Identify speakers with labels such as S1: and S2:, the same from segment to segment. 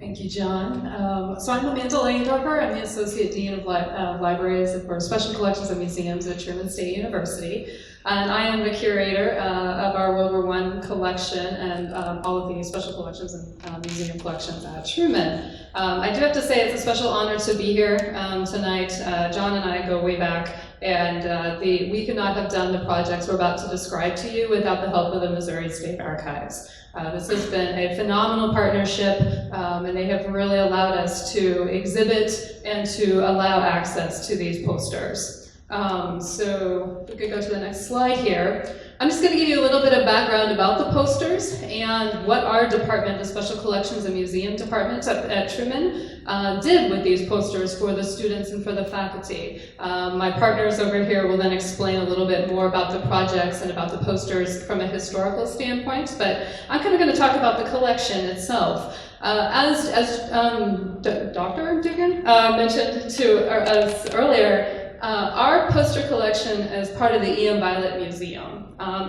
S1: Thank you, John. So I'm Amanda Langendoerfer. I'm the Associate Dean of Libraries for Special Collections and Museums at Truman State University. And I am the curator of our World War I collection and all of the special collections and museum collections at Truman. I do have to say it's a special honor to be here tonight. John and I go way back, and we could not have done the projects we're about to describe to you without the help of the Missouri State Archives. This has been a phenomenal partnership, and they have really allowed us to exhibit and to allow access to these posters. So we could go to the next slide here. I'm just going to give you a little bit of background about the posters and what our department, the Special Collections and Museum Department at Truman, did with these posters for the students and for the faculty. My partners over here will then explain a little bit more about the projects and about the posters from a historical standpoint, but I'm kind of going to talk about the collection itself. As Dr. Diggin mentioned to us earlier, our poster collection is part of the E.M. Violette Museum.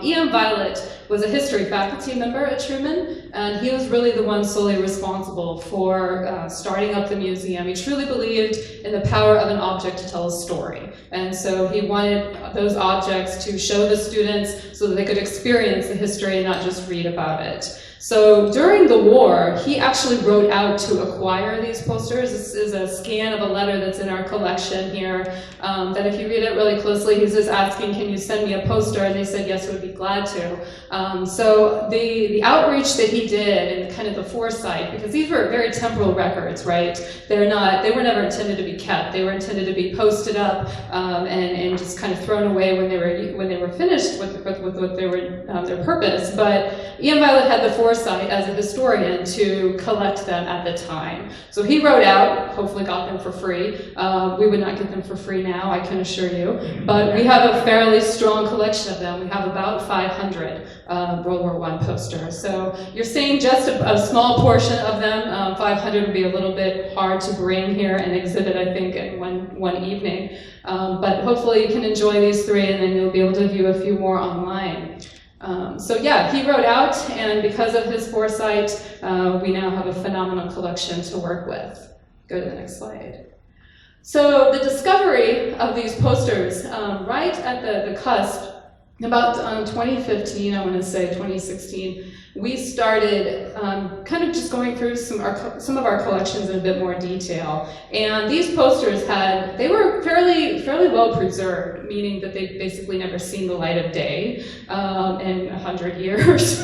S1: E.M. Violette was a history faculty member at Truman, and he was really the one solely responsible for starting up the museum. He truly believed in the power of an object to tell a story. And so he wanted those objects to show the students so that they could experience the history and not just read about it. So during the war, he actually wrote out to acquire these posters. This is a scan of a letter that's in our collection here, that if you read it really closely, he's just asking, can you send me a poster? And they said, yes, we'd be glad to. So the outreach that he did and kind of the foresight, because these were very temporal records, right? They were never intended to be kept. They were intended to be posted up and just kind of thrown away when they were finished with what they were their purpose. But E.M. Violette had the foresight as a historian to collect them at the time. So he wrote out, hopefully got them for free. We would not get them for free now, I can assure you. But we have a fairly strong collection of them. We have about 500 World War I posters. So you're seeing just a small portion of them. 500 would be a little bit hard to bring here and exhibit, I think, in one evening. But hopefully you can enjoy these three, and then you'll be able to view a few more online. So yeah, he wrote out, and because of his foresight, we now have a phenomenal collection to work with. Go to the next slide. So the discovery of these posters, right at the cusp, about 2015, I want to say 2016, we started kind of just going through some of our collections in a bit more detail. And these posters they were fairly well preserved, meaning that they've basically never seen the light of day in 100 years.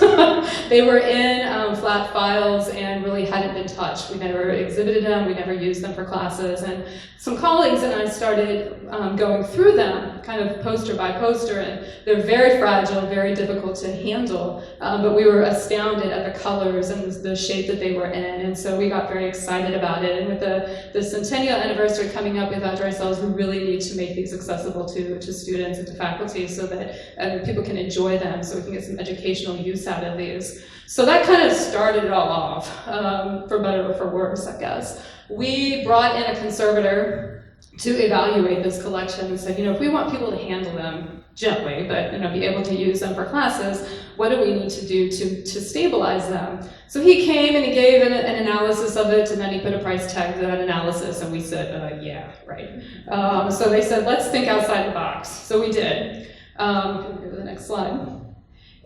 S1: They were in flat files and really hadn't been touched. We never exhibited them, we never used them for classes. And some colleagues and I started going through them, kind of poster by poster, and they're very fragile, very difficult to handle, but we were astounded at the colors and the shape that they were in, and so we got very excited about it. And with the centennial anniversary coming up, we thought to ourselves, we really need to make these accessible to students and to faculty so that people can enjoy them, so we can get some educational use out of these. So that kind of started it all off, for better or for worse, I guess. We brought in a conservator to evaluate this collection and said, if we want people to handle them gently, but be able to use them for classes, what do we need to do to stabilize them? So he came and he gave an analysis of it, and then he put a price tag to that analysis, and we said, yeah, right. So they said, let's think outside the box. So we did. Go to the next slide.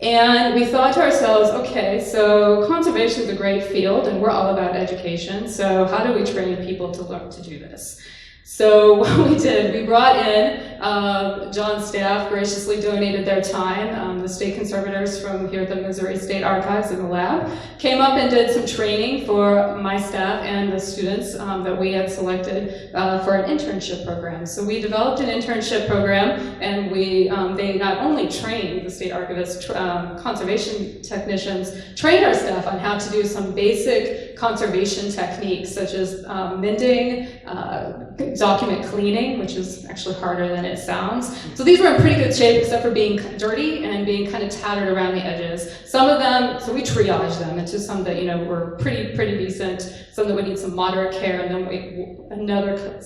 S1: And we thought to ourselves, okay, so conservation is a great field, and we're all about education, so how do we train people to learn to do this? So what we did, we brought in, John's staff graciously donated their time. The state conservators from here at the Missouri State Archives in the lab came up and did some training for my staff and the students that we had selected for an internship program. So we developed an internship program, and they not only trained the state archivists, conservation technicians, trained our staff on how to do some basic conservation techniques such as mending, document cleaning, which is actually harder than it sounds. So these were in pretty good shape except for being dirty and being kind of tattered around the edges. Some of them, so we triaged them into some that were pretty decent, some that would need some moderate care, and then another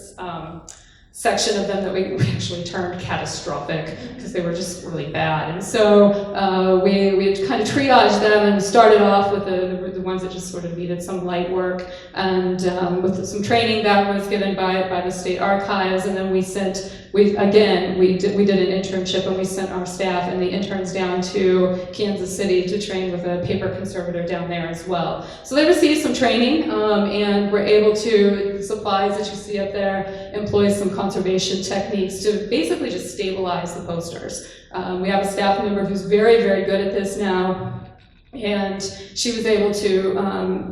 S1: section of them that we actually termed catastrophic because they were just really bad. And so we kind of triaged them and started off with the ones that just sort of needed some light work, and with some training that was given by the state archives, and then we did an internship, and we sent our staff and the interns down to Kansas City to train with a paper conservator down there as well. So they received some training, and were able to, the supplies that you see up there, employ some conservation techniques to basically just stabilize the posters. We have a staff member who's very, very good at this now, and she was able to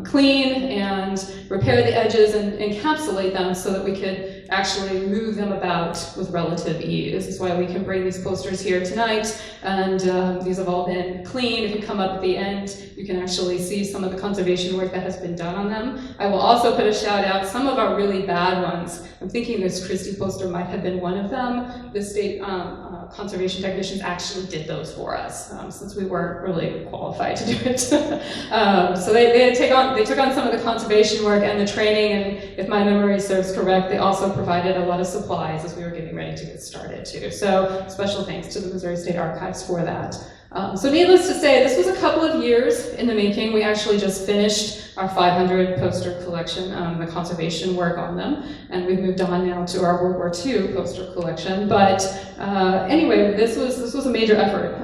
S1: clean and repair the edges and encapsulate them so that we could actually move them about with relative ease. This is why we can bring these posters here tonight, and these have all been cleaned. If you come up at the end, you can actually see some of the conservation work that has been done on them. I will also put a shout out, some of our really bad ones, I'm thinking this Christie poster might have been one of them. The state conservation technicians actually did those for us, since we weren't really qualified to do it. So they took on some of the conservation work and the training, and if my memory serves correct, they also provided a lot of supplies as we were getting ready to get started too. So special thanks to the Missouri State Archives for that. So needless to say, this was a couple of years in the making. We actually just finished our 500 poster collection, the conservation work on them, and we've moved on now to our World War II poster collection. But anyway, this was a major effort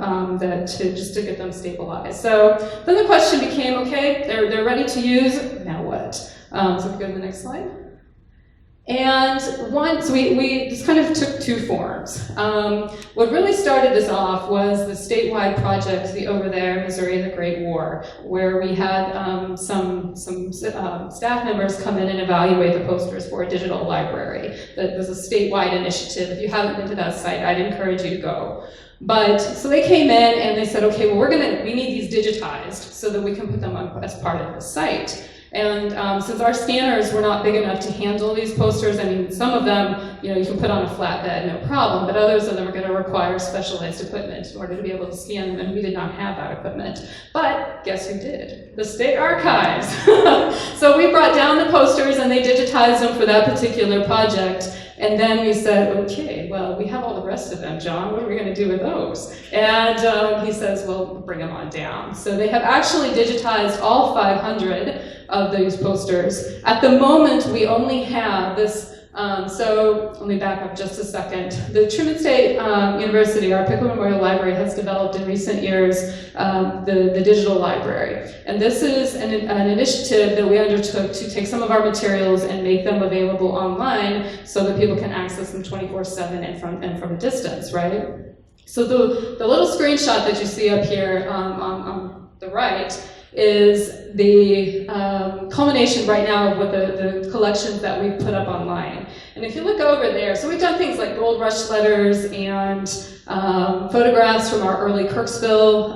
S1: just to get them stabilized. So then the question became, okay, they're ready to use, now what? So if we go to the next slide. And so we just kind of took two forms. What really started this off was the statewide project, the Over There, Missouri and the Great War, where we had some staff members come in and evaluate the posters for a digital library. That was a statewide initiative. If you haven't been to that site, I'd encourage you to go. But, so they came in and they said, okay, well we need these digitized so that we can put them on as part of the site. And since our scanners were not big enough to handle these posters, I mean, some of them, you can put on a flatbed, no problem, but others of them are going to require specialized equipment in order to be able to scan them, and we did not have that equipment. But guess who did? The state archives. So we brought down the posters and they digitized them for that particular project. And then we said, okay, well, we have all the rest of them, John. What are we going to do with those? And he says, well, bring them on down. So they have actually digitized all 500 of those posters. At the moment, we only have this. So let me back up just a second. The Truman State University, our Pickler Memorial Library, has developed in recent years the digital library. And this is an initiative that we undertook to take some of our materials and make them available online so that people can access them 24/7 and from a distance, right? So the little screenshot that you see up here on the right is the culmination right now of what the collections that we've put up online. And if you look over there, so we've done things like Gold Rush letters and photographs from our early Kirksville,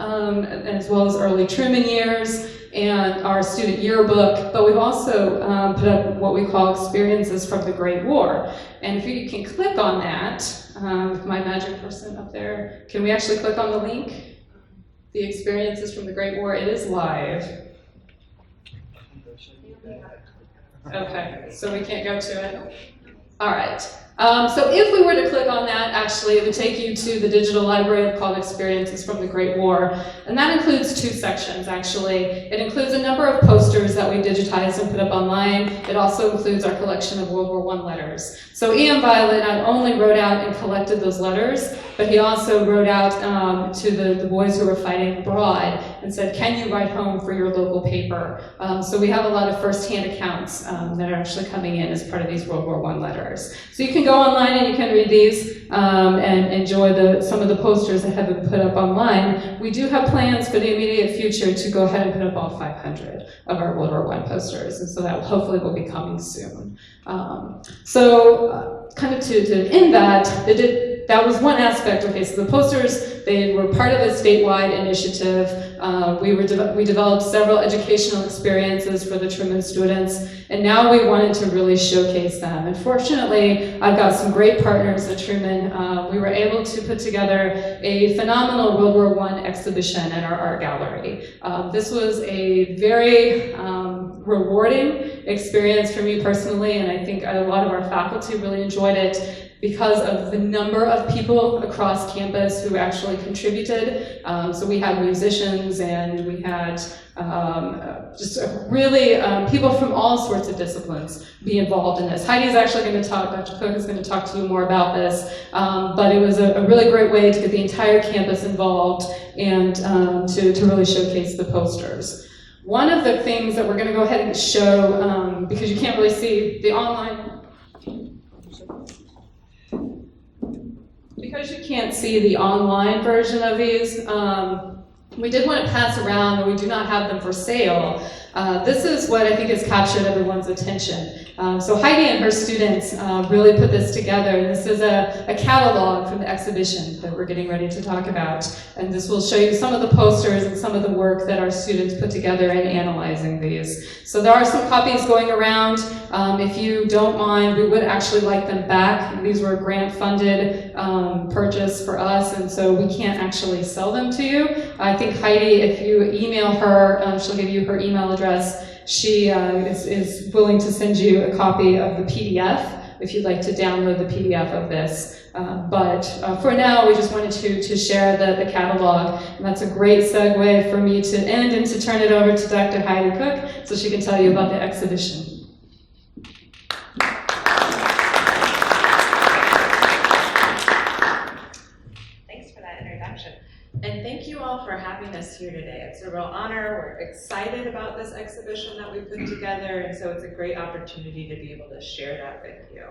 S1: as well as early Truman years, and our student yearbook, but we've also put up what we call experiences from the Great War. And if you can click on that, with my magic person up there, can we actually click on the link? The experiences from the Great War, it is live. Okay, so we can't go to it. All right. So if we were to click on that, actually, it would take you to the digital library called Experiences from the Great War. And that includes two sections, actually. It includes a number of posters that we digitized and put up online. It also includes our collection of World War I letters. So E.M. Violette not only wrote out and collected those letters, but he also wrote out to the boys who were fighting abroad and said, can you write home for your local paper? So we have a lot of first-hand accounts that are actually coming in as part of these World War I letters. So you can go online and you can read these and enjoy some of the posters that have been put up online. We do have plans for the immediate future to go ahead and put up all 500 of our World War I posters, and so that hopefully will be coming soon. Kind of to end that, that was one aspect. Okay, so the posters, they were part of a statewide initiative. We developed several educational experiences for the Truman students, and now we wanted to really showcase them. And fortunately, I've got some great partners at Truman. We were able to put together a phenomenal World War I exhibition at our art gallery. This was a very rewarding experience for me personally, and I think a lot of our faculty really enjoyed it. because of the number of people across campus who actually contributed. So we had musicians and we had just really people from all sorts of disciplines be involved in this. Heidi's actually going to talk, Dr. Cook is going to talk to you more about this, but it was a really great way to get the entire campus involved and to really showcase the posters. One of the things that we're going to go ahead and show, because you can't really see the online, because you can't see the online version of these, we did want to pass around, and we do not have them for sale. This is what I think has captured everyone's attention. So Heidi and her students really put this together. This is a catalog from the exhibition that we're getting ready to talk about. And this will show you some of the posters and some of the work that our students put together in analyzing these. So there are some copies going around. If you don't mind, we would actually like them back. These were a grant-funded purchase for us, and so we can't actually sell them to you. I think Heidi, if you email her, she'll give you her email address. She is willing to send you a copy of the PDF if you'd like to download the PDF of this. But for now, we just wanted to share the catalog. And that's a great segue for me to end and to turn it over to Dr. Heidi Cook so she can tell you about the exhibition.
S2: And thank you all for having us here today. It's a real honor. We're excited about this exhibition that we put together, and so it's a great opportunity to be able to share that with you.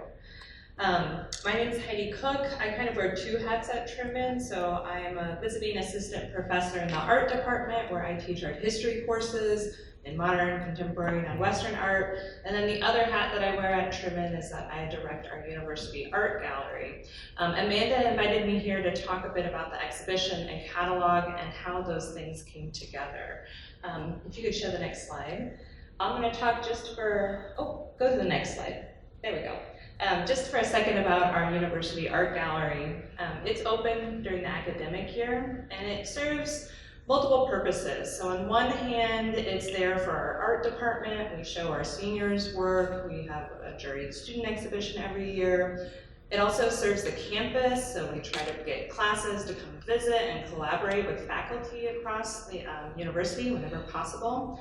S2: My name is Heidi Cook. I kind of wear two hats at Truman. So I am a visiting assistant professor in the art department where I teach art history courses in modern, contemporary, and Western art. And then the other hat that I wear at Truman is that I direct our university art gallery. Amanda invited me here to talk a bit about the exhibition and catalog and how those things came together. If you could show the next slide. I'm going to talk just for, go to the next slide. There we go. Just for a second about our university art gallery. It's open during the academic year, and it serves multiple purposes. So on one hand, it's there for our art department. We show our seniors' work. We have a juried student exhibition every year. It also serves the campus, so we try to get classes to come visit and collaborate with faculty across the university whenever possible.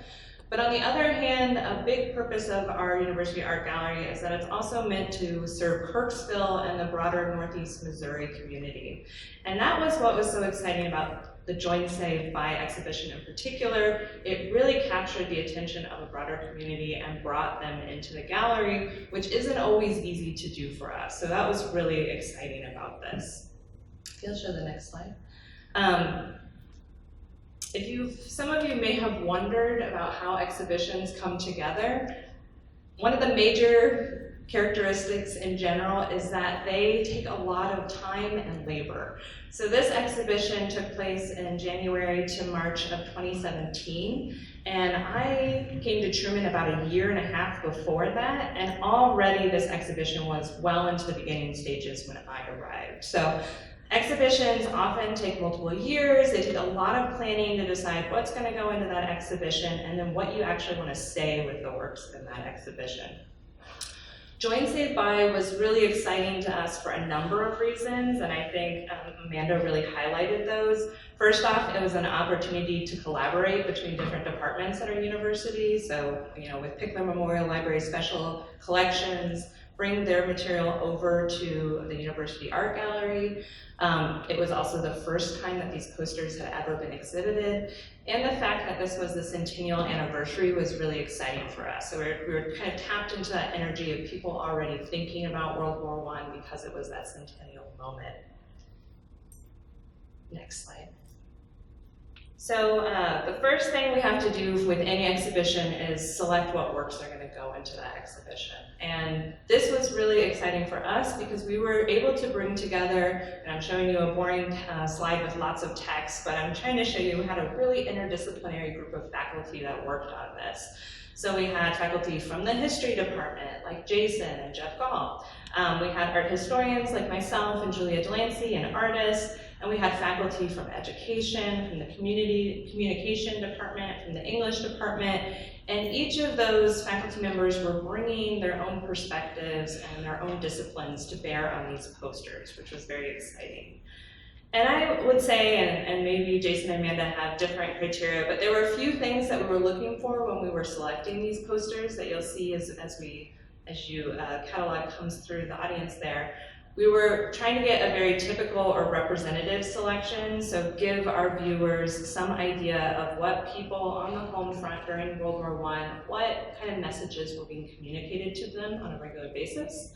S2: But on the other hand, a big purpose of our University Art Gallery is that it's also meant to serve Kirksville and the broader Northeast Missouri community. And that was what was so exciting about the Join Save By exhibition in particular. It really captured the attention of a broader community and brought them into the gallery, which isn't always easy to do for us. So that was really exciting about this. If you'll show the next slide. Some of you may have wondered about how exhibitions come together. One of the major characteristics in general is that they take a lot of time and labor. So this exhibition took place in January to March of 2017, and I came to Truman about a year and a half before that, and already this exhibition was well into the beginning stages when I arrived. So exhibitions often take multiple years. They take a lot of planning to decide what's going to go into that exhibition and then what you actually want to say with the works in that exhibition. Join Save By was really exciting to us for a number of reasons, and I think Amanda really highlighted those. First off, it was an opportunity to collaborate between different departments at our university. So, with Pickler Memorial Library Special Collections, bring their material over to the University Art Gallery. It was also the first time that these posters had ever been exhibited. And the fact that this was the centennial anniversary was really exciting for us. So we were kind of tapped into that energy of people already thinking about World War I because it was that centennial moment. Next slide. So the first thing we have to do with any exhibition is select what works are going to go into that exhibition. And this was really exciting for us because we were able to bring together, and I'm showing you a boring slide with lots of text, but I'm trying to show you we had a really interdisciplinary group of faculty that worked on this. So we had faculty from the history department, like Jason and Jeff Gall. We had art historians like myself and Julia Delancey, and artists. And we had faculty from education, from the community communication department, from the English department, and each of those faculty members were bringing their own perspectives and their own disciplines to bear on these posters, which was very exciting. And I would say, and maybe Jason and Amanda have different criteria, but there were a few things that we were looking for when we were selecting these posters that you'll see as you catalog comes through the audience there. We were trying to get a very typical or representative selection, so give our viewers some idea of what people on the home front during World War I, what kind of messages were being communicated to them on a regular basis.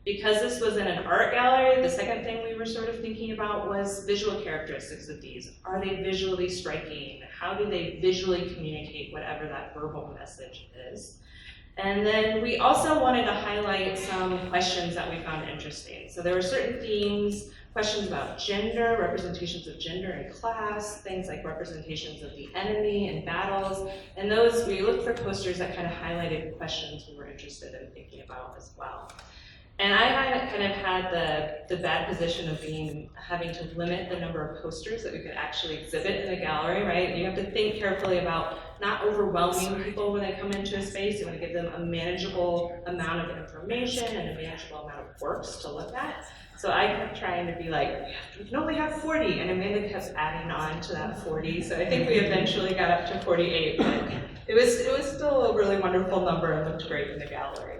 S2: Because this was in an art gallery, the second thing we were sort of thinking about was visual characteristics of these. Are they visually striking? How do they visually communicate whatever that verbal message is? And then we also wanted to highlight some questions that we found interesting. So there were certain themes, questions about gender, representations of gender and class, things like representations of the enemy and battles, and those, we looked for posters that kind of highlighted questions we were interested in thinking about as well. And I kind of had the bad position of having to limit the number of posters that we could actually exhibit in the gallery, right? You have to think carefully about not overwhelming people when they come into a space. You want to give them a manageable amount of information and a manageable amount of works to look at. So I kept trying to be like, we can only have 40, and Amanda kept adding on to that 40. So I think we eventually got up to 48, but it was still a really wonderful number and looked great in the gallery.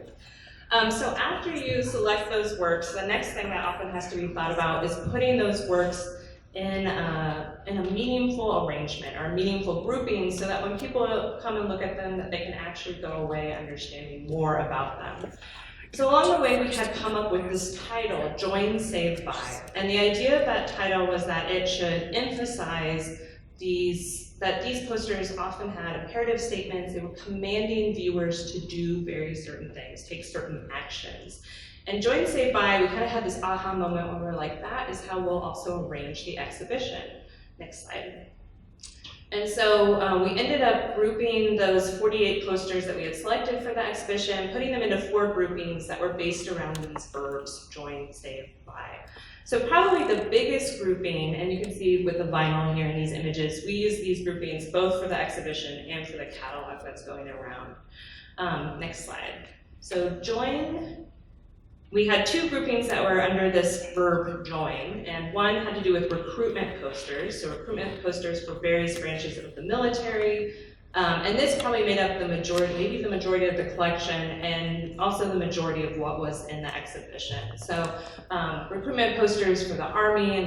S2: So after you select those works, the next thing that often has to be thought about is putting those works in a meaningful arrangement or a meaningful grouping so that when people come and look at them, that they can actually go away understanding more about them. So along the way, we had come up with this title, Join, Save, By. And the idea of that title was that it should emphasize that these posters often had imperative statements. They were commanding viewers to do very certain things, take certain actions. And Join, Save, By, we kind of had this aha moment when we were like, that is how we'll also arrange the exhibition. Next slide. And so we ended up grouping those 48 posters that we had selected for the exhibition, putting them into 4 groupings that were based around these verbs, join, save, buy. So probably the biggest grouping, and you can see with the vinyl here in these images, we use these groupings both for the exhibition and for the catalog that's going around. Next slide. So join, we had 2 groupings that were under this verb join, and one had to do with recruitment posters. So recruitment posters for various branches of the military, and this probably made up the majority, maybe the majority of the collection, and also the majority of what was in the exhibition. So recruitment posters for the Army, and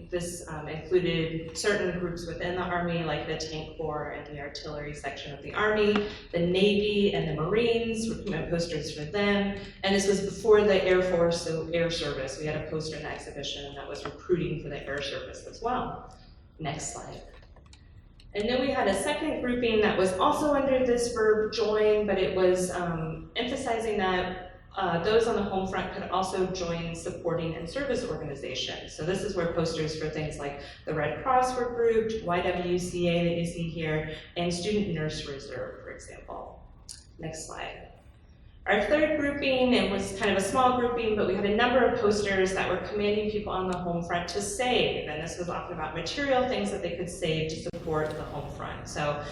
S2: this included certain groups within the Army, like the Tank Corps and the Artillery section of the Army, the Navy and the Marines, recruitment posters for them, and this was before the Air Force, so Air Service. We had a poster in the exhibition that was recruiting for the Air Service as well. Next slide. And then we had a second grouping that was also under this verb join, but it was emphasizing that those on the home front could also join supporting and service organizations. So this is where posters for things like the Red Cross were grouped, YWCA that you see here, and Student Nurse Reserve, for example. Next slide. Our third grouping, it was kind of a small grouping, but we had a number of posters that were commanding people on the home front to save, and this was often about material things that they could save to support the home front. So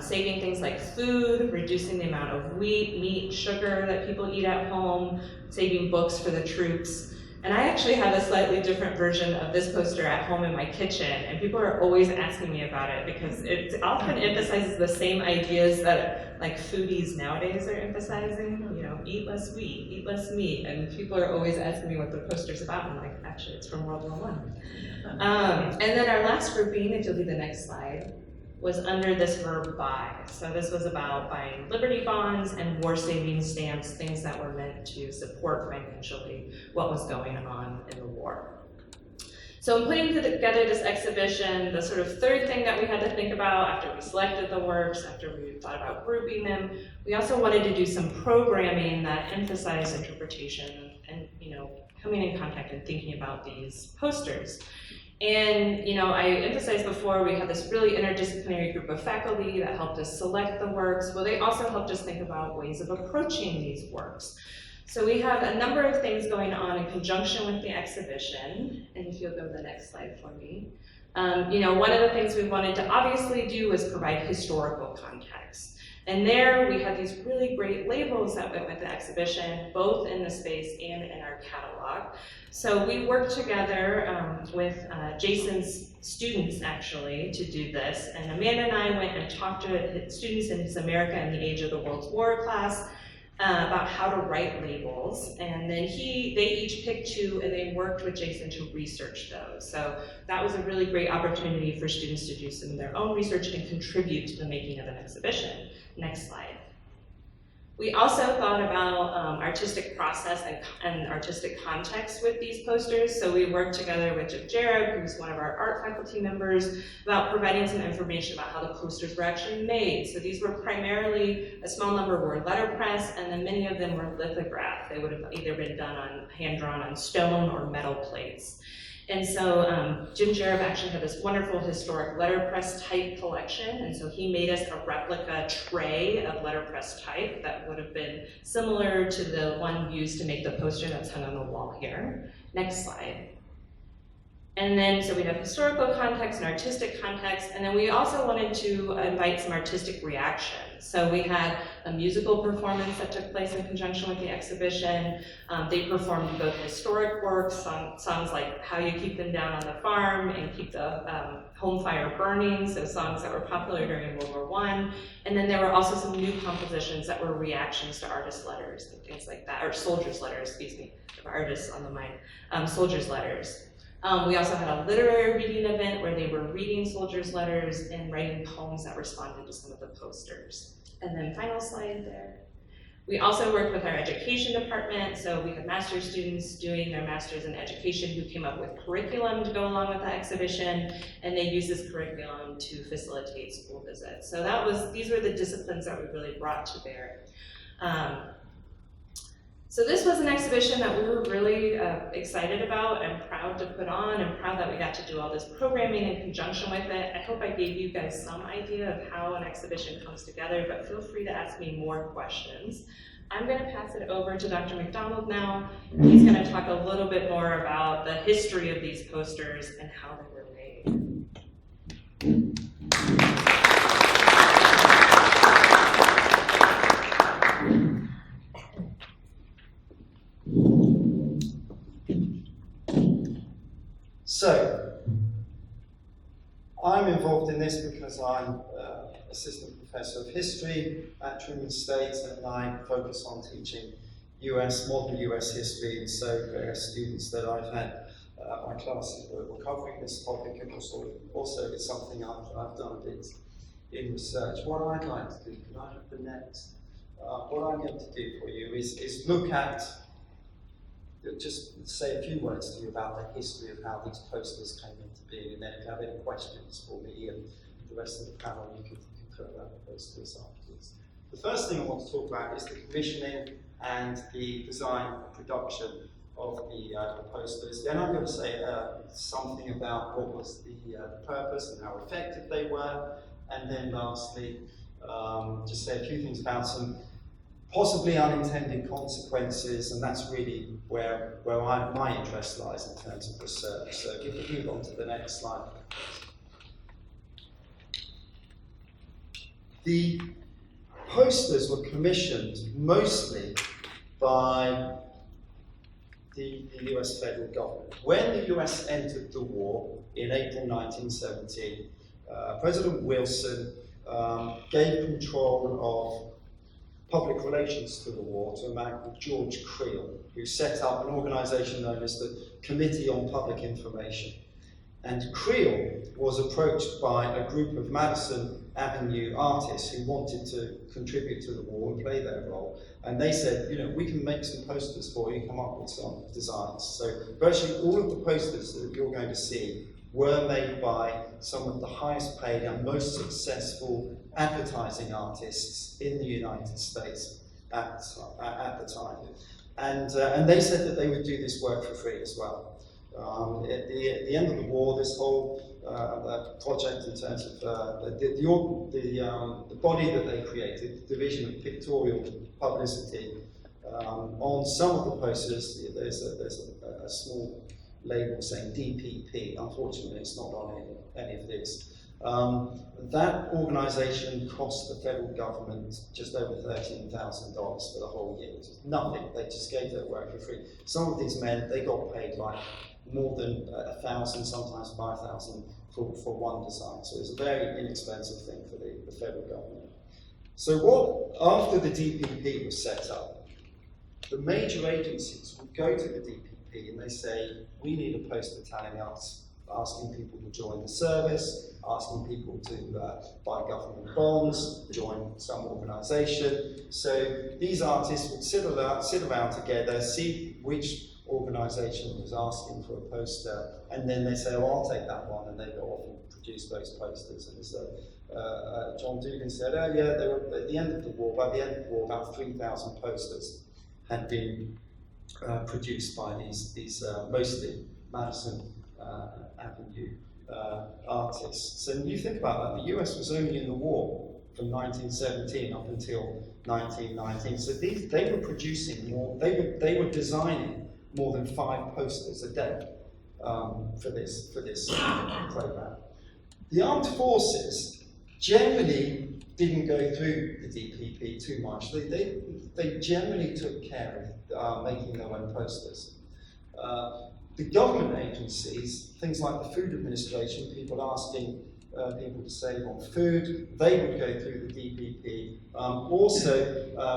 S2: saving things like food, reducing the amount of wheat, meat, sugar that people eat at home, saving books for the troops. And I actually have a slightly different version of this poster at home in my kitchen, and people are always asking me about it because it often emphasizes the same ideas that like foodies nowadays are emphasizing, you know, eat less wheat, eat less meat, and people are always asking me what the poster's about. I'm like, actually, it's from World War I. And then our last grouping, if you'll do the next slide, was under this verb buy. So this was about buying Liberty bonds and war savings stamps, things that were meant to support financially what was going on in the war. So in putting together this exhibition, the sort of third thing that we had to think about after we selected the works, after we thought about grouping them, we also wanted to do some programming that emphasized interpretation and, you know, coming in contact and thinking about these posters. And, you know, I emphasized before, we had this really interdisciplinary group of faculty that helped us select the works. Well, they also helped us think about ways of approaching these works. So we have a number of things going on in conjunction with the exhibition, and if you'll go to the next slide for me. One of the things we wanted to obviously do was provide historical context. And there we had these really great labels that went with the exhibition, both in the space and in our catalog. So we worked together with Jason's students actually to do this. And Amanda and I went and talked to students in his America in the Age of the World's War class about how to write labels. And then they each picked two and they worked with Jason to research those. So that was a really great opportunity for students to do some of their own research and contribute to the making of an exhibition. Next slide. We also thought about artistic process and artistic context with these posters. So we worked together with Jim Jareb, who's one of our art faculty members, about providing some information about how the posters were actually made. So these were primarily, a small number were letterpress, and then many of them were lithographed. They would have either been done hand-drawn on stone or metal plates. And so Jim Jareb actually had this wonderful historic letterpress type collection, and so he made us a replica tray of letterpress type that would have been similar to the one used to make the poster that's hung on the wall here. Next slide. And then, so we have historical context and artistic context, and then we also wanted to invite some artistic reactions. So we had a musical performance that took place in conjunction with the exhibition. They performed both historic works, songs like How You Keep Them Down on the Farm and Keep the Home Fire Burning, so songs that were popular during World War I. And then there were also some new compositions that were reactions to artist letters and things like that, or soldiers' letters, excuse me, artists on the mind, soldiers' letters. We also had a literary reading event where they were reading soldiers' letters and writing poems that responded to some of the posters. And then final slide there. We also worked with our education department, so we had master's students doing their master's in education who came up with curriculum to go along with the exhibition, and they used this curriculum to facilitate school visits. So these were the disciplines that we really brought to bear. So this was an exhibition that we were really excited about and proud to put on, and proud that we got to do all this programming in conjunction with it. I hope I gave you guys some idea of how an exhibition comes together, but feel free to ask me more questions. I'm going to pass it over to Dr. McDonald now. He's going to talk a little bit more about the history of these posters and how they were made.
S3: So, I'm involved in this because I'm assistant professor of history at Truman State, and I focus on teaching modern US history, and so various students that I've had, my classes were covering this topic, and also it's something I've done a bit in research. What I'd like to do, can I have the next? What I'm going to do for you is look at, just say a few words to you about the history of how these posters came into being, and then if you have any questions for me and the rest of the panel, you can throw out the posters afterwards. The first thing I want to talk about is the commissioning and the design and production of the posters. Then I'm going to say something about what was the purpose and how effective they were, and then lastly, just say a few things about some possibly unintended consequences, and that's really where my interest lies in terms of research. So if you could move on to the next slide. The posters were commissioned mostly by the US federal government. When the US entered the war in April 1917, President Wilson gave control of public relations to the war to a man called George Creel, who set up an organization known as the Committee on Public Information. And Creel was approached by a group of Madison Avenue artists who wanted to contribute to the war and play their role. And they said, we can make some posters for you, come up with some designs. So virtually all of the posters that you're going to see were made by some of the highest paid and most successful advertising artists in the United States at the time. And they said that they would do this work for free as well. At the end of the war, this whole project in terms of the body that they created, the Division of Pictorial Publicity, On some of the posters, there's a small label saying DPP. Unfortunately, it's not on any of these. That organisation cost the federal government just over $13,000 for the whole year. Just nothing. They just gave their work for free. Some of these men, they got paid like more than 1,000, sometimes 5,000 for one design. So it's a very inexpensive thing for the federal government. So after the DPP was set up, the major agencies would go to the DPP and they say, we need a poster telling us, asking people to join the service, asking people to buy government bonds, join some organisation. So these artists would sit around together, see which organisation was asking for a poster, and then they say, oh, I'll take that one, and they go off and produce those posters. And as John Dugan said earlier, they were, at the end of the war, by the end of the war, about 3,000 posters had been produced by these mostly Madison Avenue artists. And you think about that, the US was only in the war from 1917 up until 1919. So they were producing more, they were designing more than 5 posters a day for this program. The armed forces generally didn't go through the DPP too much. They generally took care of making their own posters. The government agencies, things like the Food Administration, people asking people to save on food, they would go through the DPP. Also,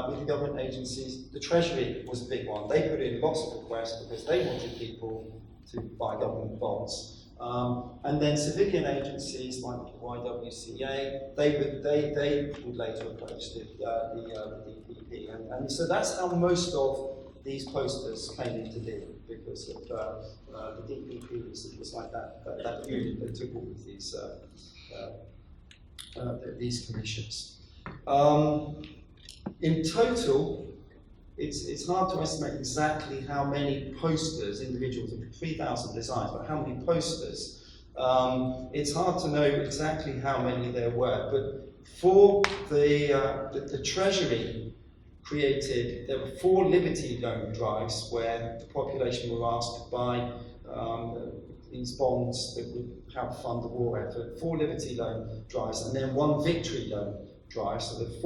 S3: with the government agencies, the Treasury was a big one. They put in lots of requests because they wanted people to buy government bonds. And then civilian agencies like the YWCA, they would later approach the DPP. And so that's how most of these posters came into being, because of the DPP was like that unit that took all of these commissions. In total, it's hard to estimate exactly how many posters, individuals, 3,000 designs, but how many posters. It's hard to know exactly how many there were, but for the Treasury created, there were 4 Liberty Loan drives where the population were asked to buy these bonds that would help fund the war effort. 4 Liberty Loan drives, and then 1 Victory Loan drive. So there are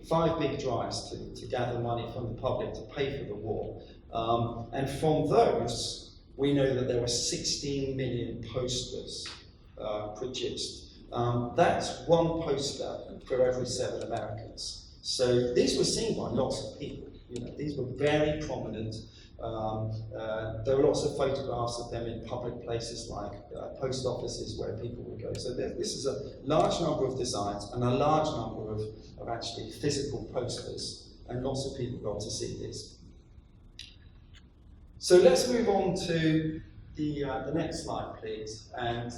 S3: 5 big drives to gather money from the public to pay for the war. And from those, we know that there were 16 million posters produced. That's 1 poster for every 7 Americans. So these were seen by lots of people. You know, these were very prominent. There were lots of photographs of them in public places like post offices where people would go. So this is a large number of designs and a large number of actually physical posters, and lots of people got to see this. So let's move on to the next slide, please, and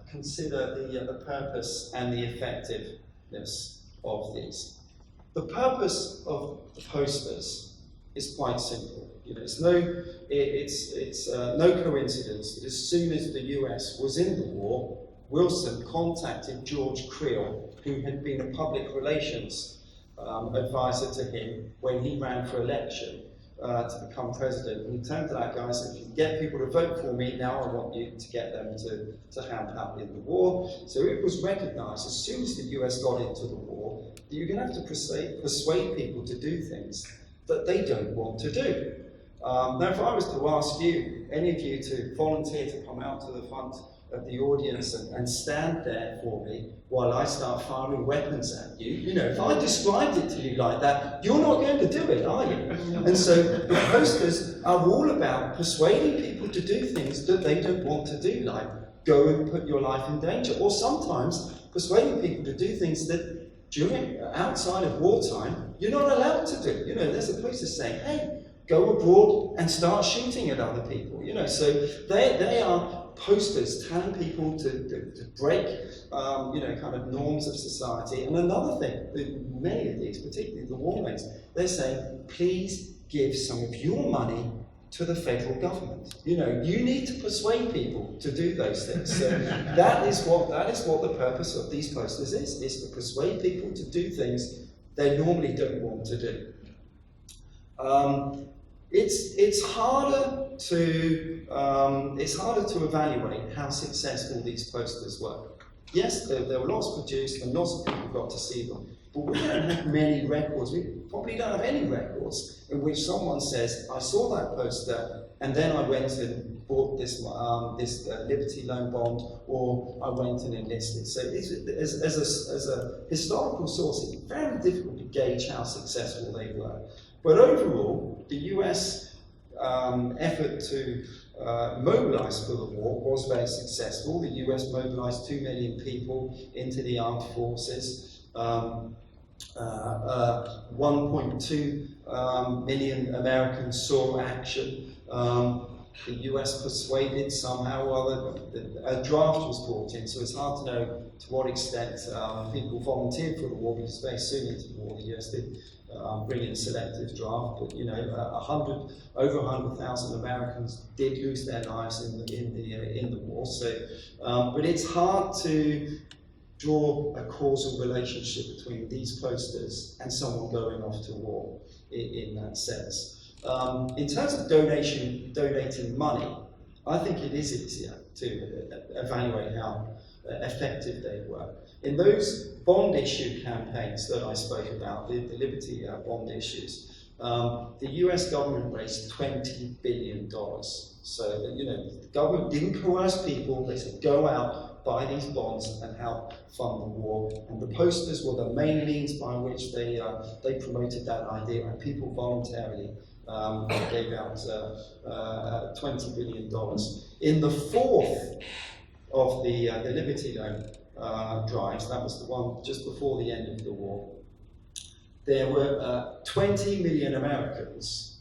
S3: consider the purpose and the effectiveness of these. The purpose of the posters is quite simple. You know, it's no coincidence that as soon as the US was in the war, Wilson contacted George Creel, who had been a public relations advisor to him when he ran for election to become president. And he turned to that guy and said, if you get people to vote for me, now I want you to get them to help out in the war. So it was recognized as soon as the US got into the war that you're going to have to persuade people to do things that they don't want to do. Now, if I was to ask you, any of you, to volunteer to come out to the front of the audience and stand there for me while I start firing weapons at you, you know, if I described it to you like that, you're not going to do it, are you? And so the posters are all about persuading people to do things that they don't want to do, like go and put your life in danger, or sometimes persuading people to do things that outside of wartime, you're not allowed to do. You know, there's a poster saying, hey, go abroad and start shooting at other people. You know, so they are posters telling people to break, you know, kind of norms of society. And another thing, many of these, particularly the war mates, they're saying, please give some of your money to the federal government. You know, you need to persuade people to do those things. So that is what the purpose of these posters is to persuade people to do things they normally don't want to do. It's harder to evaluate how successful these posters were. Yes, there were lots produced and lots of people got to see them, but we don't have many records. We probably don't have any records in which someone says, "I saw that poster and then I went and bought this Liberty Loan bond, or I went and enlisted." So as a historical source, it's very difficult to gauge how successful they were. But overall, the US effort to mobilize for the war was very successful. The US mobilized 2 million people into the armed forces. 1.2 million Americans saw action. The US persuaded somehow or other, a draft was brought in, so it's hard to know to what extent people volunteered for the war, because very soon into the war the US did bring in a selective draft, but you know, over 100,000 Americans did lose their lives in the war. So, but it's hard to draw a causal relationship between these posters and someone going off to war in that sense. In terms of donating money, I think it is easier to evaluate how effective they were. In those bond issue campaigns that I spoke about, the Liberty bond issues, the US government raised $20 billion. So, you know, the government didn't coerce people, they said go out, buy these bonds and help fund the war. And the posters were the main means by which they promoted that idea, and people voluntarily gave out $20 billion. In the fourth of the Liberty Loan drives, that was the one just before the end of the war, there were 20 million Americans,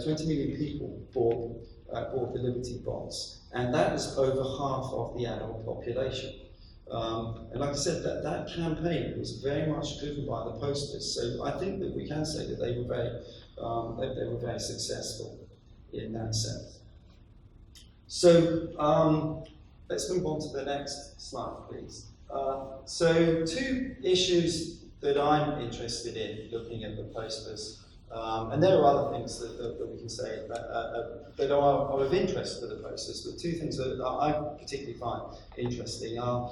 S3: 20 million people bought the Liberty bonds, and that is over half of the adult population. And like I said, that campaign was very much driven by the posters, so I think that we can say that they were very successful in that sense. So let's move on to the next slide, please. So 2 issues that I'm interested in looking at the posters, and there are other things that we can say that are of interest to the posters, but 2 things that I particularly find interesting are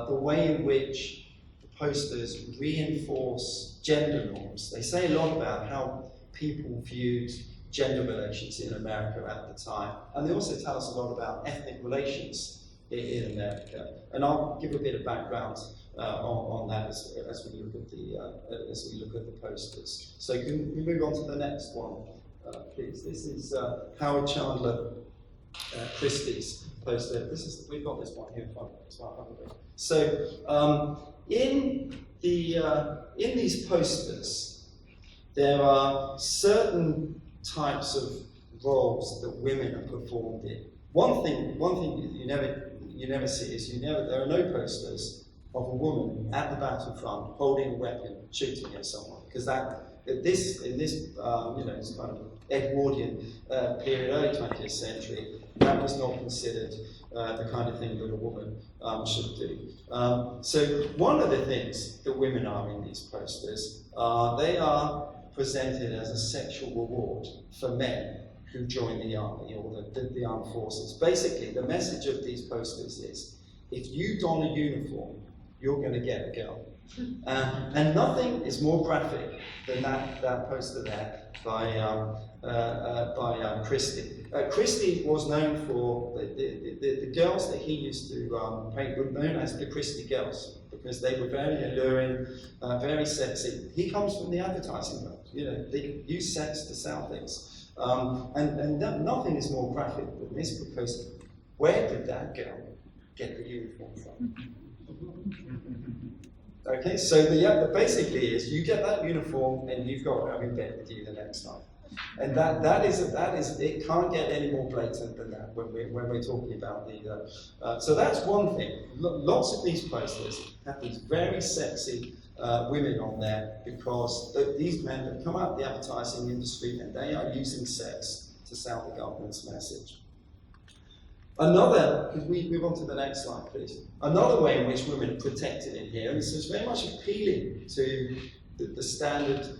S3: the way in which the posters reinforce gender norms. They say a lot about how people viewed gender relations in America at the time, and they also tell us a lot about ethnic relations in America. And I'll give a bit of background on that as we look at the posters. So can we move on to the next one, please? This is Howard Chandler Christie's poster. We've got this one here in front as well, haven't we? So in these posters, there are certain types of roles that women are performed in. One thing you never see is there are no posters of a woman at the battlefront holding a weapon, shooting at someone, because in this it's kind of Edwardian period, early 20th century, that was not considered the kind of thing that a woman should do. So one of the things that women are in these posters, they are presented as a sexual reward for men who join the army or the armed forces. Basically, the message of these posters is, if you don a uniform, you're going to get a girl. And nothing is more graphic than that poster there by Christie. Christie was known for the girls that he used to paint were known as the Christie girls, because they were very alluring, very sexy. He comes from the advertising world. You know, they use sex to sell things. And nothing is more graphic than this, because where did that girl get the uniform from? Okay, so basically is you get that uniform and you've got her in bed with you the next night, and that is it can't get any more blatant than that when we're talking about the. So that's one thing. Lots of these posters have these very sexy women on there, because these men have come out of the advertising industry and they are using sex to sell the government's message. Could we move on to the next slide, please? Another way in which women are protected in here, and this is very much appealing to the standard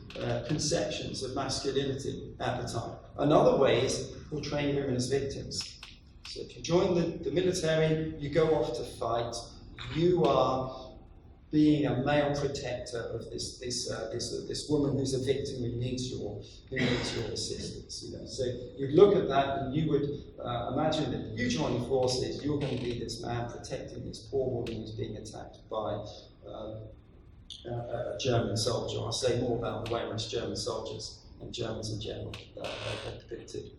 S3: conceptions of masculinity at the time. Another way is portraying women as victims. So if you join the military, you go off to fight, you are being a male protector of this woman who's a victim who needs your assistance. You know? So you'd look at that and you would imagine that you join the forces, you're going to be this man protecting this poor woman who's being attacked by a German soldier. I'll say more about the way in which German soldiers and Germans in general are depicted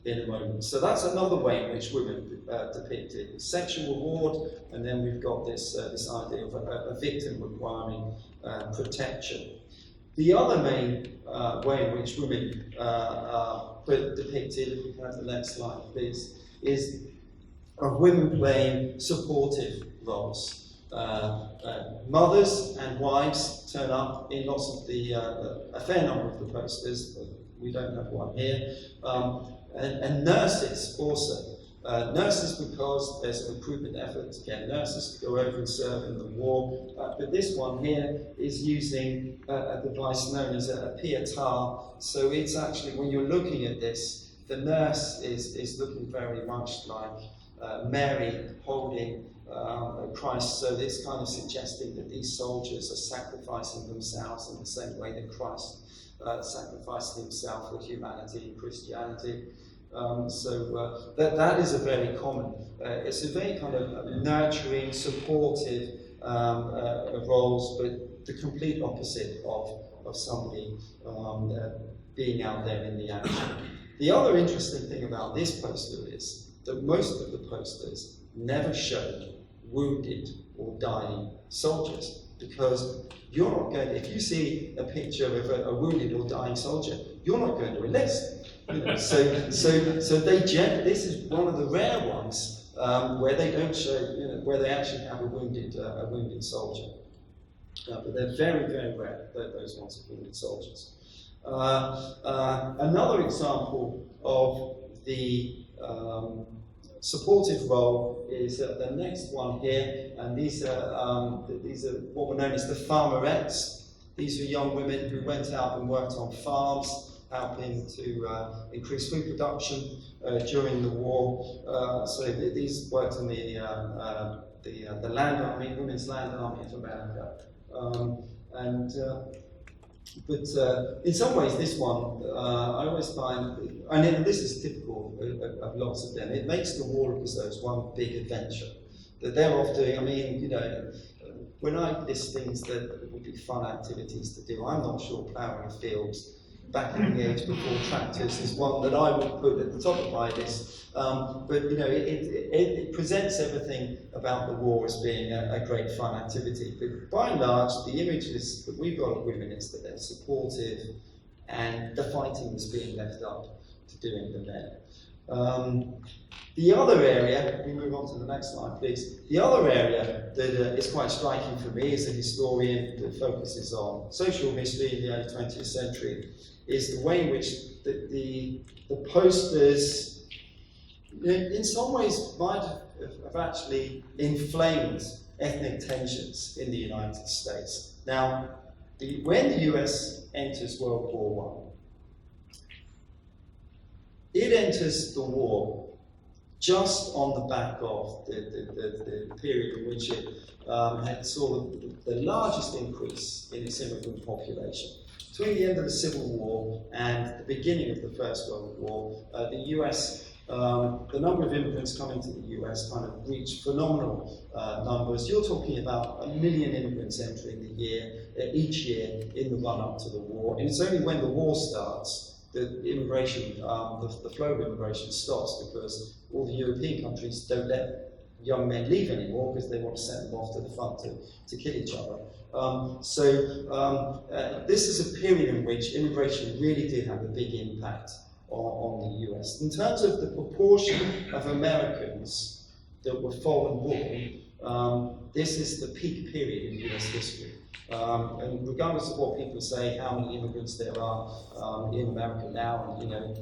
S3: in a moment. So that's another way in which women are depicted. Sexual reward, and then we've got this idea of a victim requiring protection. The other main way in which women are depicted, if we can have the next slide please, is of women playing supportive roles. Mothers and wives turn up in lots of a fair number of the posters. We don't have one here. And nurses also. Nurses because there's a recruitment effort to get nurses to go over and serve in the war. But this one here is using a device known as a pietà. So it's actually, when you're looking at this, the nurse is looking very much like Mary holding Christ. So it's kind of suggesting that these soldiers are sacrificing themselves in the same way that Christ sacrificed himself for humanity and Christianity. So that is a very common, it's a very kind of nurturing, supportive roles, but the complete opposite of somebody being out there in the action. The other interesting thing about this poster is that most of the posters never showed wounded or dying soldiers, because you're not going to, if you see a picture of a wounded or dying soldier, you're not going to enlist. You know, so this is one of the rare ones where they don't show, you know, where they actually have a wounded soldier. But they're very, very rare, those ones of wounded soldiers. Another example of the supportive role is the next one here, and these are what were known as the farmerettes. These are young women who went out and worked on farms, helping to increase food production during the war. So these worked in the land army, women's land army of America. But in some ways, this one, I always find, and this is typical of lots of them, it makes the war look as though it's one big adventure. That they're off doing, I mean, you know, when I list things that would be fun activities to do, I'm not sure ploughing fields back in the age before tractors is one that I would put at the top of my list. But you know, it presents everything about the war as being a great fun activity. But by and large, the images that we've got of women is that they're supportive, and the fighting is being left up to doing the men. The other area, we move on to the next slide, please. The other area that is quite striking for me as a historian that focuses on social history in the early 20th century is the way in which the posters, in some ways, might have actually inflamed ethnic tensions in the United States. Now, when the US enters World War I, it enters the war just on the back of the period in which it had saw the largest increase in its immigrant population. Between the end of the Civil War and the beginning of the First World War, the US, the number of immigrants coming to the US kind of reached phenomenal numbers. You're talking about 1 million immigrants entering the year, each year in the run-up to the war. And it's only when the war starts that immigration, the flow of immigration stops, because all the European countries don't let young men leave anymore because they want to send them off to the front to kill each other. This is a period in which immigration really did have a big impact on the US. In terms of the proportion of Americans that were foreign-born, this is the peak period in US history. And regardless of what people say, how many immigrants there are in America now, and you know,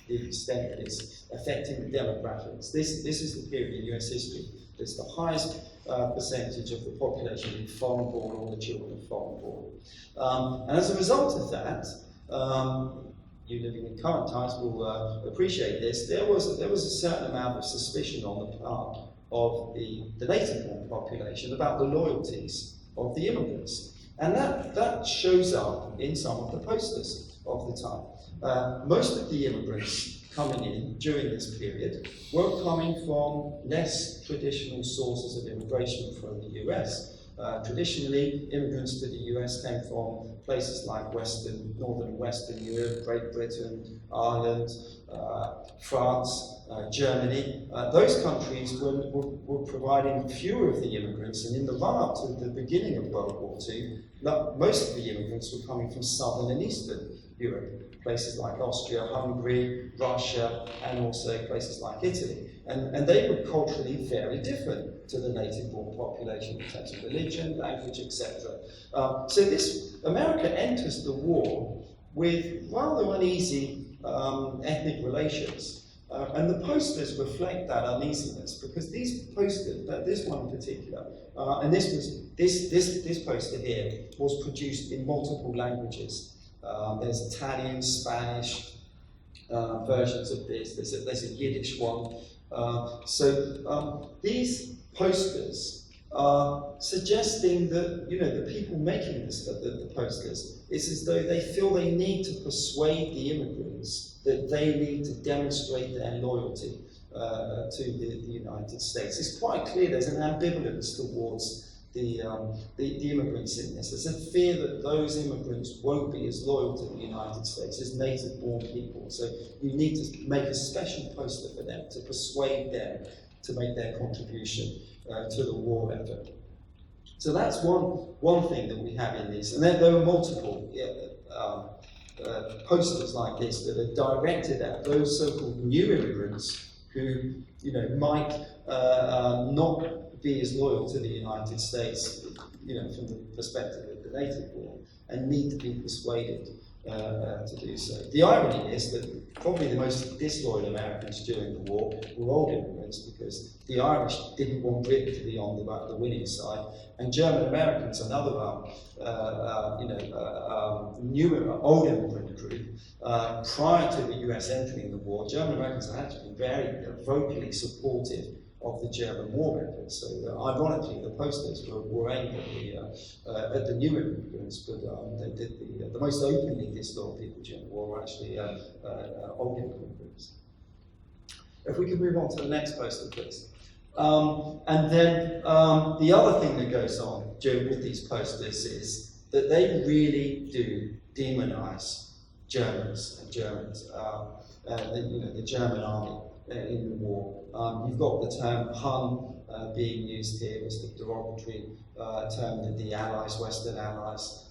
S3: the extent that it's affecting the demographics, this is the period in US history that's the highest percentage of the population being foreign-born or the children of foreign-born. And as a result of that, you living in current times will appreciate this, there was a certain amount of suspicion on the part of the native-born population about the loyalties of the immigrants. And that shows up in some of the posters of the time. Most of the immigrants coming in during this period were coming from less traditional sources of immigration from the US. Traditionally, immigrants to the US came from places like northern and Western Europe, Great Britain, Ireland, France, Germany. Those countries were providing fewer of the immigrants, and in the run-up to the beginning of World War II, most of the immigrants were coming from southern and eastern Europe, places like Austria, Hungary, Russia, and also places like Italy. And they were culturally very different to the native-born population in terms of religion, language, etc. So America enters the war with rather uneasy ethnic relations. And the posters reflect that uneasiness, because these posters, this one in particular, and this poster here was produced in multiple languages. There's Italian, Spanish versions of this. There's a Yiddish one. So these posters are suggesting that the people making the posters, it's as though they feel they need to persuade the immigrants that they need to demonstrate their loyalty to the United States. It's quite clear there's an ambivalence towards the immigrants in this. There's a fear that those immigrants won't be as loyal to the United States as native-born people. So you need to make a special poster for them to persuade them to make their contribution to the war effort. So that's one thing that we have in these. And there were multiple posters like this that are directed at those so-called new immigrants who might not be as loyal to the United States, from the perspective of the native-born, and need to be persuaded to do so. The irony is that probably the most disloyal Americans during the war were old immigrants, because the Irish didn't want Britain to be on the winning side, and German Americans, another newer, old immigrant group, prior to the US entering the war, German Americans had actually been very vocally supportive of the German war effort. So ironically, the posters were aimed at the new immigrants, but the most openly disloyal people during the war were actually old immigrant groups. If we could move on to the next poster, please. And then the other thing that goes on with these posters is that they really do demonize Germans and Germans, the German army in the war. You've got the term Hun being used here as the derogatory term that the Allies, Western Allies,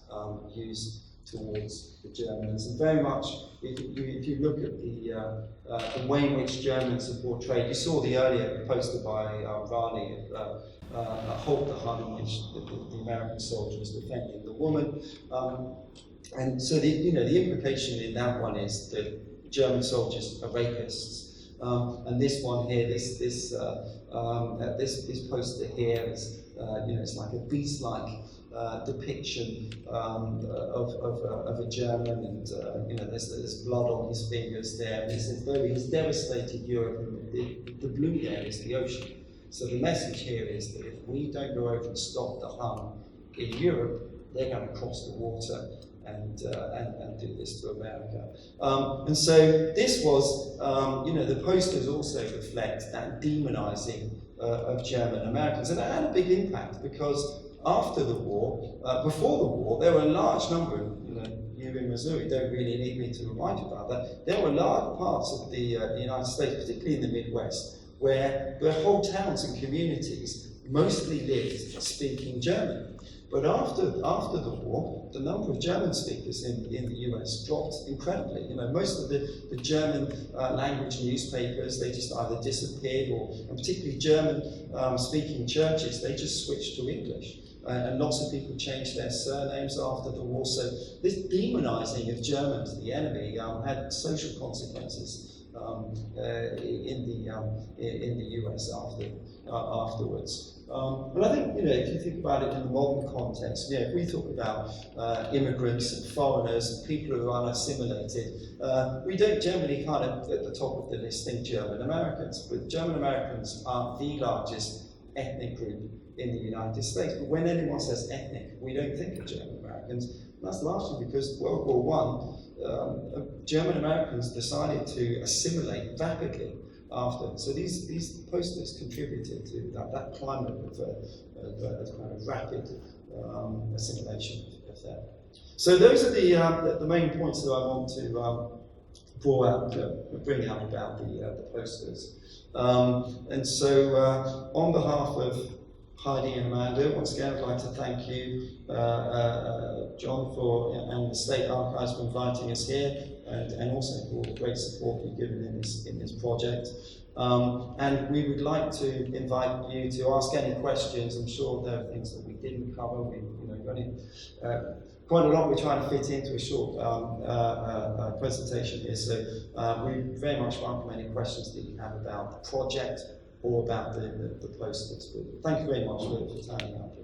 S3: used towards the Germans. And very much, if you look at the way in which Germans are portrayed, you saw the earlier poster by Rani, Halt the Hun, in which the American soldier was defending the woman. And so the implication in that one is that German soldiers are rapists. And this one here, this poster here is, it's like a beast-like depiction of a German, and there's blood on his fingers there. And it's as though he's devastated Europe, and the blue there is the ocean. So the message here is that if we don't go over and stop the Hun in Europe, they're going to cross the water and do this to America. And so this was, the posters also reflect that demonizing of German Americans. And it had a big impact, because after the war, before the war, there were a large number of, you in Missouri don't really need me to remind you about that, there were large parts of the United States, particularly in the Midwest, where whole towns and communities mostly lived speaking German. But after the war, the number of German speakers in the US dropped incredibly. Most of the German language newspapers, they just either disappeared, and particularly German speaking churches, they just switched to English. And lots of people changed their surnames after the war. So this demonizing of Germans, the enemy, had social consequences in the US afterwards. But I think, if you think about it in the modern context, if we talk about immigrants and foreigners and people who are unassimilated, we don't generally kind of at the top of the list think German Americans. But German Americans are the largest ethnic group in the United States. But when anyone says ethnic, we don't think of German Americans. And that's largely because World War I, German Americans decided to assimilate rapidly after. So these posters contributed to that climate of kind of rapid assimilation of that. So those are the main points that I want to bring out about the posters. And so on behalf of Heidi and Amanda, once again I'd like to thank you, John, and the State Archives for inviting us here, and also for all the great support you've given in this project. And we would like to invite you to ask any questions. I'm sure there are things that we didn't cover. We've got in quite a lot we're trying to fit into a short presentation here. So we very much welcome any questions that you have about the project or about the posters. But thank you very much for turning up.